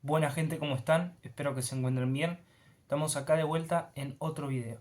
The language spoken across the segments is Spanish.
Buena gente, ¿cómo están? Espero que se encuentren bien. Estamos acá de vuelta en otro video.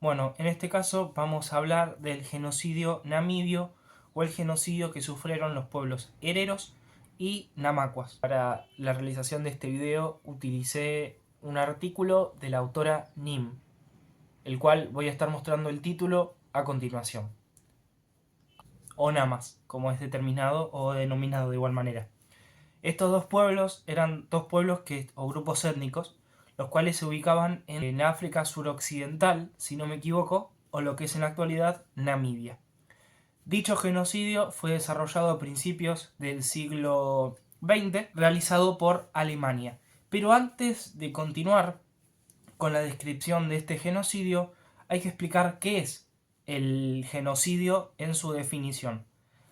Bueno, en este caso vamos a hablar del genocidio namibio o el genocidio que sufrieron los pueblos hereros y namacuas. Para la realización de este video utilicé un artículo de la autora Nim, el cual voy a estar mostrando el título a continuación. O Namas, como es determinado o denominado de igual manera. Estos dos pueblos eran dos pueblos o grupos étnicos, los cuales se ubicaban en África suroccidental, si no me equivoco, o lo que es en la actualidad Namibia. Dicho genocidio fue desarrollado a principios del siglo XX, realizado por Alemania. Pero antes de continuar con la descripción de este genocidio, hay que explicar qué es el genocidio en su definición.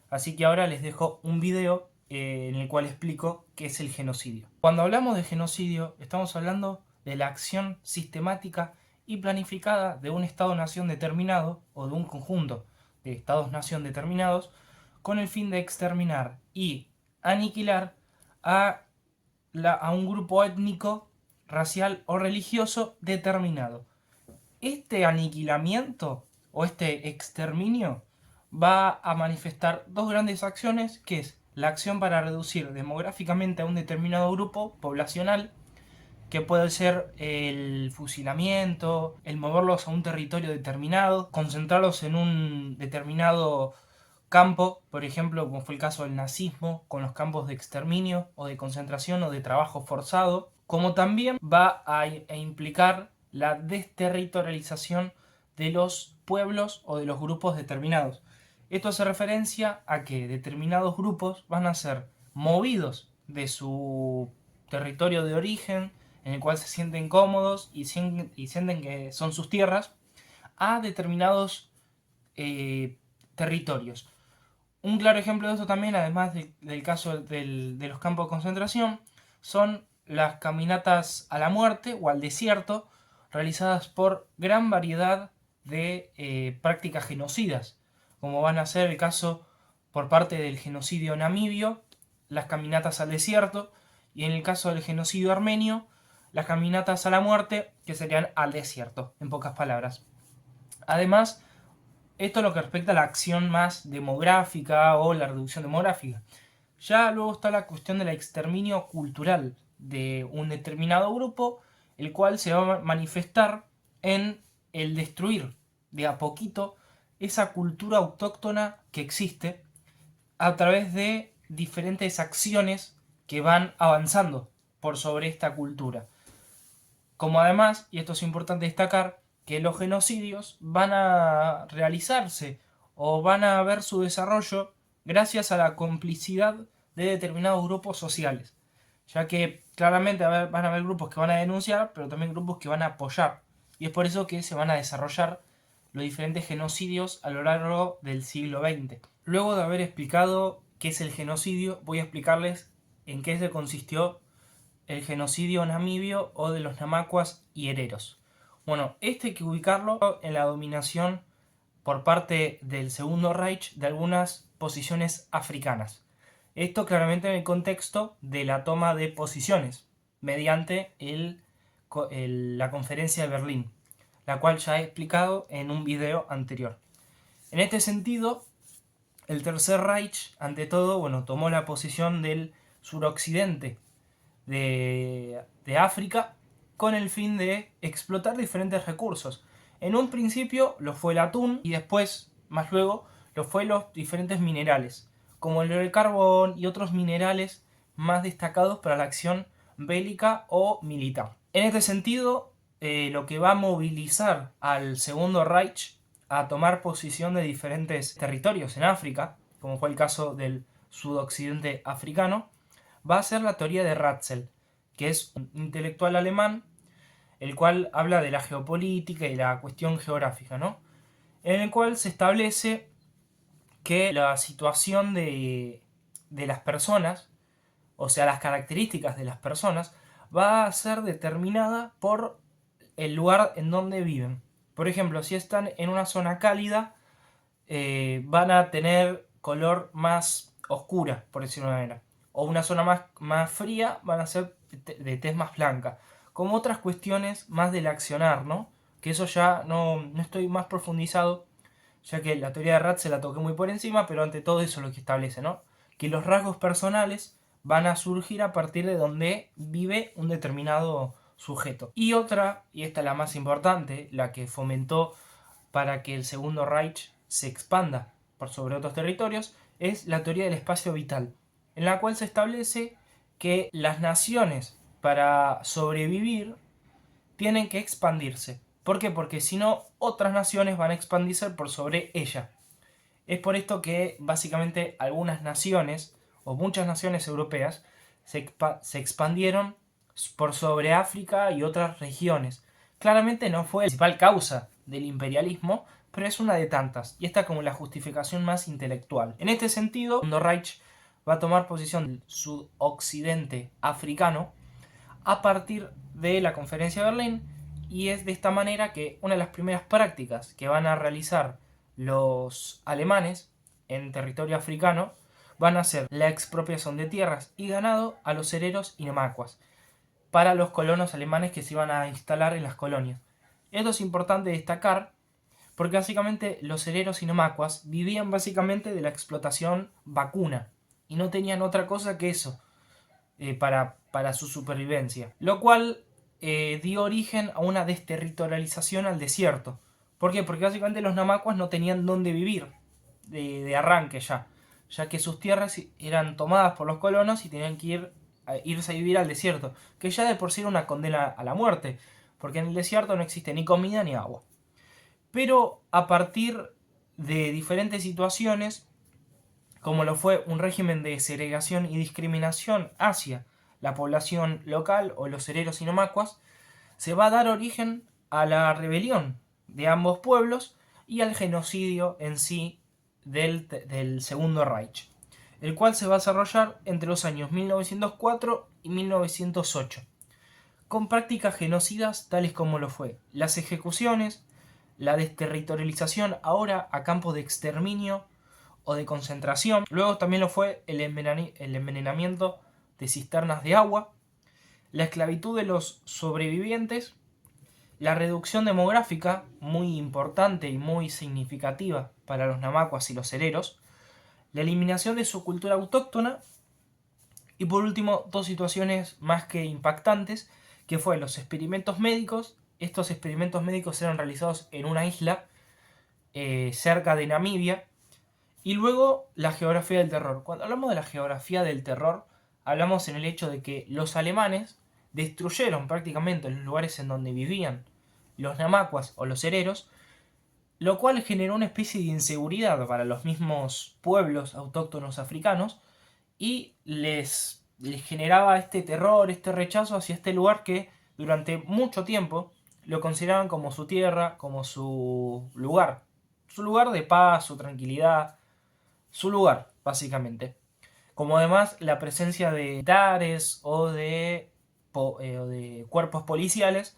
Así que ahora les dejo un video en el cual explico qué es el genocidio. Cuando hablamos de genocidio, estamos hablando de la acción sistemática y planificada de un Estado-nación determinado o de un conjunto de Estados-nación determinados con el fin de exterminar y aniquilar a un grupo étnico, racial o religioso determinado. Este aniquilamiento o este exterminio va a manifestar dos grandes acciones, que es la acción para reducir demográficamente a un determinado grupo poblacional, que puede ser el fusilamiento, el moverlos a un territorio determinado, concentrarlos en un determinado campo, por ejemplo, como fue el caso del nazismo, con los campos de exterminio o de concentración o de trabajo forzado, como también va a implicar la desterritorialización de los pueblos o de los grupos determinados. Esto hace referencia a que determinados grupos van a ser movidos de su territorio de origen, en el cual se sienten cómodos y sienten que son sus tierras, a determinados territorios. Un claro ejemplo de esto también, además del caso de los campos de concentración, son las caminatas a la muerte o al desierto, realizadas por gran variedad de prácticas genocidas, como van a ser el caso por parte del genocidio namibio, las caminatas al desierto, y en el caso del genocidio armenio, las caminatas a la muerte, que serían al desierto, en pocas palabras. Además, esto es lo que respecta a la acción más demográfica o la reducción demográfica. Ya luego está la cuestión del exterminio cultural de un determinado grupo, el cual se va a manifestar en el destruir de a poquito esa cultura autóctona que existe a través de diferentes acciones que van avanzando por sobre esta cultura. Como además, y esto es importante destacar, que los genocidios van a realizarse o van a ver su desarrollo gracias a la complicidad de determinados grupos sociales, ya que claramente van a haber grupos que van a denunciar, pero también grupos que van a apoyar, y es por eso que se van a desarrollar los diferentes genocidios a lo largo del siglo XX. Luego de haber explicado qué es el genocidio, voy a explicarles en qué se consistió el genocidio namibio o de los namacuas y hereros. Bueno, este hay que ubicarlo en la dominación por parte del Segundo Reich de algunas posiciones africanas. Esto claramente en el contexto de la toma de posiciones mediante la conferencia de Berlín, la cual ya he explicado en un video anterior. En este sentido, el Tercer Reich, ante todo, tomó la posición del suroccidente de África con el fin de explotar diferentes recursos. En un principio lo fue el atún y después, más luego, lo fue los diferentes minerales, como el carbón y otros minerales más destacados para la acción bélica o militar. En este sentido, lo que va a movilizar al Segundo Reich a tomar posición de diferentes territorios en África, como fue el caso del sudoccidente africano, va a ser la teoría de Ratzel, que es un intelectual alemán, el cual habla de la geopolítica y la cuestión geográfica, ¿no? En el cual se establece que la situación de las personas, o sea, las características de las personas, va a ser determinada por el lugar en donde viven. Por ejemplo, si están en una zona cálida, van a tener color más oscura, por decirlo de una manera. O una zona más fría, van a ser de tez más blanca, como otras cuestiones más del accionar, ¿no? Que eso ya no estoy más profundizado, ya que la teoría de Rat se la toqué muy por encima, pero ante todo eso es lo que establece, ¿no? Que los rasgos personales van a surgir a partir de donde vive un determinado sujeto. Y otra, y esta es la más importante, la que fomentó para que el Segundo Reich se expanda por sobre otros territorios, es la teoría del espacio vital, en la cual se establece que las naciones para sobrevivir tienen que expandirse. ¿Por qué? Porque si no, otras naciones van a expandirse por sobre ella. Es por esto que básicamente algunas naciones, o muchas naciones europeas, se expandieron por sobre África y otras regiones. Claramente no fue la principal causa del imperialismo, pero es una de tantas, y esta como la justificación más intelectual. En este sentido, cuando Reich va a tomar posición del sudoccidente africano a partir de la conferencia de Berlín, y es de esta manera que una de las primeras prácticas que van a realizar los alemanes en territorio africano van a ser la expropiación de tierras y ganado a los hereros y namacuas para los colonos alemanes que se iban a instalar en las colonias. Esto es importante destacar porque básicamente los hereros y namacuas vivían básicamente de la explotación vacuna y no tenían otra cosa que eso para su supervivencia, lo cual dio origen a una desterritorialización al desierto. ¿Por qué? Porque básicamente los namacuas no tenían dónde vivir de arranque ya que sus tierras eran tomadas por los colonos y tenían que irse a vivir al desierto, que ya de por sí era una condena a la muerte, porque en el desierto no existe ni comida ni agua. Pero a partir de diferentes situaciones, como lo fue un régimen de segregación y discriminación hacia la población local o los hereros y namacuas, se va a dar origen a la rebelión de ambos pueblos y al genocidio en sí del Segundo Reich, el cual se va a desarrollar entre los años 1904 y 1908, con prácticas genocidas tales como lo fue las ejecuciones, la desterritorialización ahora a campos de exterminio o de concentración. Luego también lo fue el envenenamiento de cisternas de agua, la esclavitud de los sobrevivientes, la reducción demográfica, muy importante y muy significativa para los namacuas y los hereros, la eliminación de su cultura autóctona y por último dos situaciones más que impactantes, que fue los experimentos médicos. Estos experimentos médicos eran realizados en una isla cerca de Namibia. Y luego la geografía del terror. Cuando hablamos de la geografía del terror, hablamos en el hecho de que los alemanes destruyeron prácticamente los lugares en donde vivían los namacuas o los hereros, lo cual generó una especie de inseguridad para los mismos pueblos autóctonos africanos y les generaba este terror, este rechazo hacia este lugar que durante mucho tiempo lo consideraban como su tierra, como su lugar de paz, su tranquilidad, su lugar, básicamente. Como además la presencia de militares o de cuerpos policiales,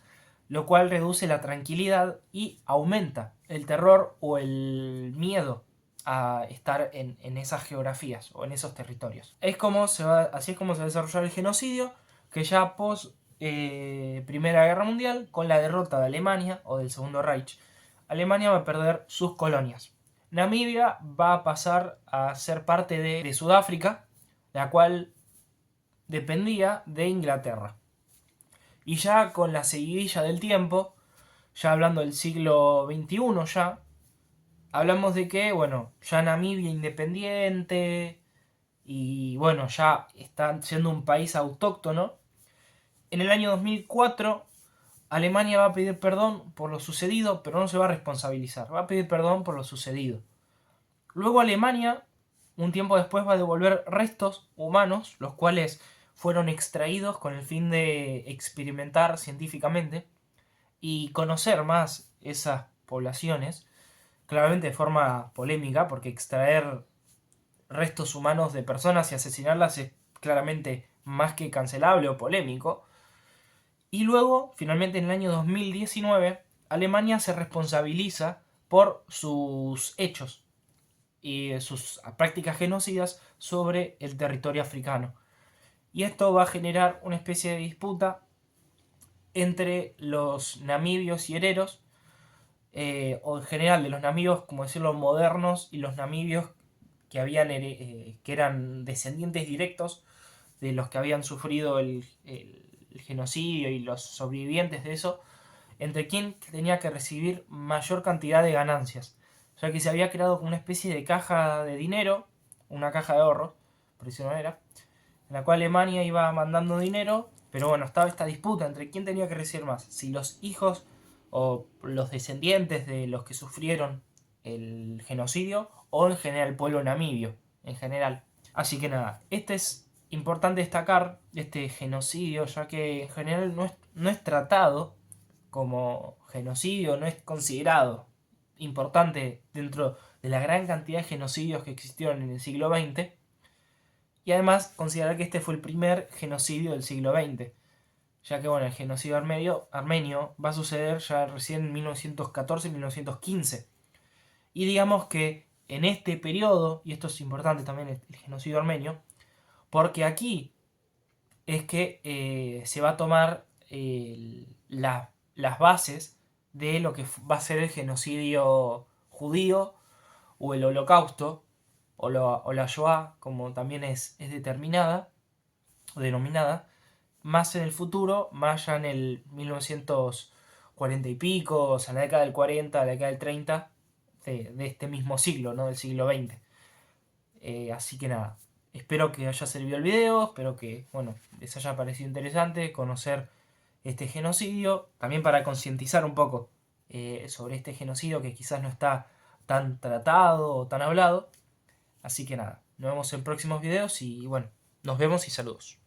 lo cual reduce la tranquilidad y aumenta el terror o el miedo a estar en esas geografías o en esos territorios. Así es como se va a desarrollar el genocidio, que ya post Primera Guerra Mundial, con la derrota de Alemania o del Segundo Reich, Alemania va a perder sus colonias. Namibia va a pasar a ser parte de Sudáfrica, la cual dependía de Inglaterra. Y ya con la seguidilla del tiempo, ya hablando del siglo XXI ya, hablamos de que, bueno, ya Namibia independiente y, bueno, ya está siendo un país autóctono. En el año 2004, Alemania va a pedir perdón por lo sucedido, pero no se va a responsabilizar, va a pedir perdón por lo sucedido. Luego Alemania, un tiempo después, va a devolver restos humanos, los cuales fueron extraídos con el fin de experimentar científicamente y conocer más esas poblaciones, claramente de forma polémica, porque extraer restos humanos de personas y asesinarlas es claramente más que cancelable o polémico. Y luego, finalmente en el año 2019, Alemania se responsabiliza por sus hechos y sus prácticas genocidas sobre el territorio africano. Y esto va a generar una especie de disputa entre los namibios y hereros, o en general de los namibios, como decirlo, modernos, y los namibios que eran descendientes directos de los que habían sufrido el genocidio y los sobrevivientes de eso, entre quien tenía que recibir mayor cantidad de ganancias, ya que se había creado como una especie de caja de dinero, una caja de ahorros, por decirlo de manera, en la cual Alemania iba mandando dinero, pero bueno, estaba esta disputa entre quién tenía que recibir más, si los hijos o los descendientes de los que sufrieron el genocidio, o en general el pueblo namibio, en general. Así que nada, este es importante destacar, este genocidio, ya que en general no es tratado como genocidio, no es considerado importante dentro de la gran cantidad de genocidios que existieron en el siglo XX. Y además considerar que este fue el primer genocidio del siglo XX, ya que bueno, el genocidio armenio va a suceder ya recién en 1914-1915. Y digamos que en este periodo, y esto es importante también, el genocidio armenio, porque aquí es que se va a tomar las bases de lo que va a ser el genocidio judío o el holocausto o la Shoah, como también es determinada o denominada, más en el futuro, más ya en el 1940 y pico, o sea, en la década del 40, la década del 30 de este mismo siglo, ¿no? Del siglo XX. Así que nada, espero que haya servido el video, espero que, bueno, les haya parecido interesante conocer este genocidio, también para concientizar un poco sobre este genocidio que quizás no está tan tratado o tan hablado. Así que nada, nos vemos en próximos videos y bueno, nos vemos y saludos.